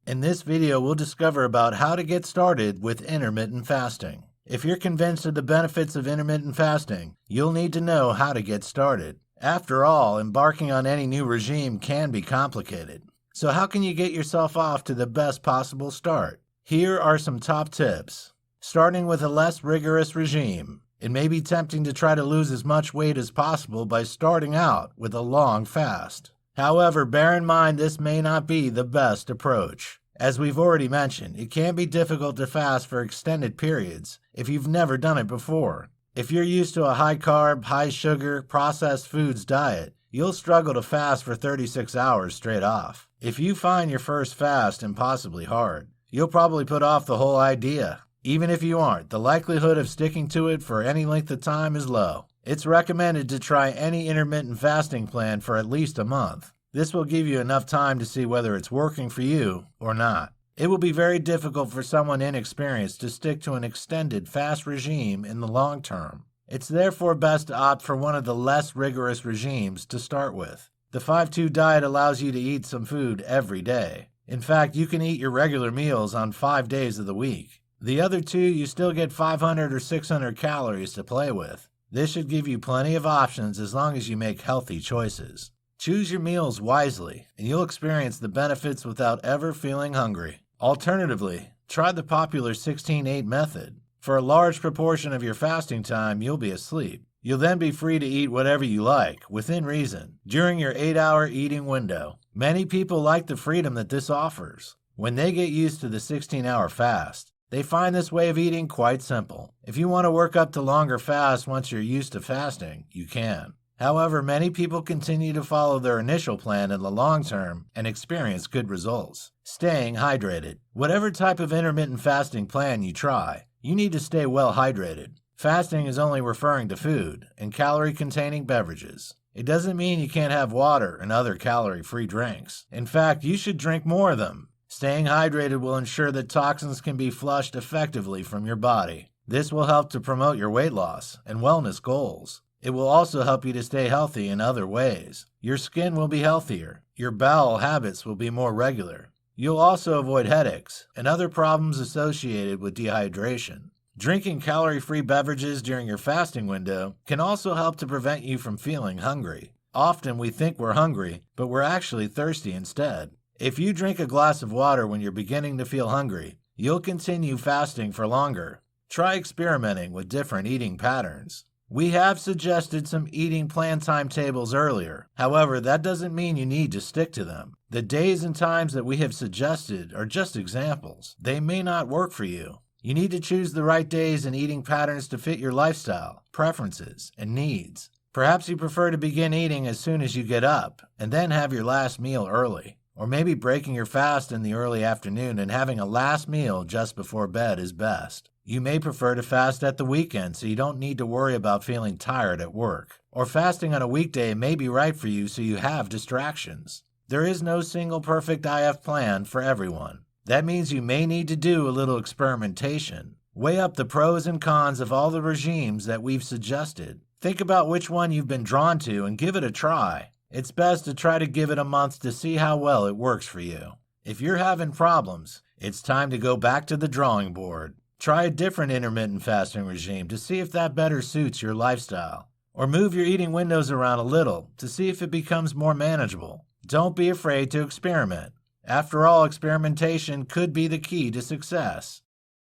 In this video, we'll discover about how to get started with intermittent fasting. If you're convinced of the benefits of intermittent fasting, you'll need to know how to get started. After all, embarking on any new regime can be complicated. So how can you get yourself off to the best possible start? Here are some top tips. Starting with a less rigorous regime. It may be tempting to try to lose as much weight as possible by starting out with a long fast. However, bear in mind this may not be the best approach. As we've already mentioned, it can be difficult to fast for extended periods if you've never done it before. If you're used to a high-carb, high-sugar, processed foods diet, you'll struggle to fast for 36 hours straight off. If you find your first fast impossibly hard, you'll probably put off the whole idea. Even if you aren't, the likelihood of sticking to it for any length of time is low. It's recommended to try any intermittent fasting plan for at least a month. This will give you enough time to see whether it's working for you or not. It will be very difficult for someone inexperienced to stick to an extended fast regime in the long term. It's therefore best to opt for one of the less rigorous regimes to start with. The 5-2 diet allows you to eat some food every day. In fact, you can eat your regular meals on 5 days of the week. The other 2, you still get 500 or 600 calories to play with. This should give you plenty of options as long as you make healthy choices. Choose your meals wisely, and you'll experience the benefits without ever feeling hungry. Alternatively, try the popular 16-8 method. For a large proportion of your fasting time, you'll be asleep. You'll then be free to eat whatever you like, within reason, during your 8-hour eating window. Many people like the freedom that this offers. When they get used to the 16-hour fast, they find this way of eating quite simple. If you want to work up to longer fasts once you're used to fasting, you can. However, many people continue to follow their initial plan in the long term and experience good results. Staying hydrated. Whatever type of intermittent fasting plan you try, you need to stay well hydrated. Fasting is only referring to food and calorie-containing beverages. It doesn't mean you can't have water and other calorie-free drinks. In fact, you should drink more of them. Staying hydrated will ensure that toxins can be flushed effectively from your body. This will help to promote your weight loss and wellness goals. It will also help you to stay healthy in other ways. Your skin will be healthier. Your bowel habits will be more regular. You'll also avoid headaches and other problems associated with dehydration. Drinking calorie-free beverages during your fasting window can also help to prevent you from feeling hungry. Often we think we're hungry, but we're actually thirsty instead. If you drink a glass of water when you're beginning to feel hungry, you'll continue fasting for longer. Try experimenting with different eating patterns. We have suggested some eating plan timetables earlier. However, that doesn't mean you need to stick to them. The days and times that we have suggested are just examples. They may not work for you. You need to choose the right days and eating patterns to fit your lifestyle, preferences, and needs. Perhaps you prefer to begin eating as soon as you get up and then have your last meal early. Or maybe breaking your fast in the early afternoon and having a last meal just before bed is best. You may prefer to fast at the weekend so you don't need to worry about feeling tired at work. Or fasting on a weekday may be right for you so you have distractions. There is no single perfect IF plan for everyone. That means you may need to do a little experimentation. Weigh up the pros and cons of all the regimes that we've suggested. Think about which one you've been drawn to and give it a try. It's best to try to give it a month to see how well it works for you. If you're having problems, it's time to go back to the drawing board. Try a different intermittent fasting regime to see if that better suits your lifestyle. Or move your eating windows around a little to see if it becomes more manageable. Don't be afraid to experiment. After all, experimentation could be the key to success.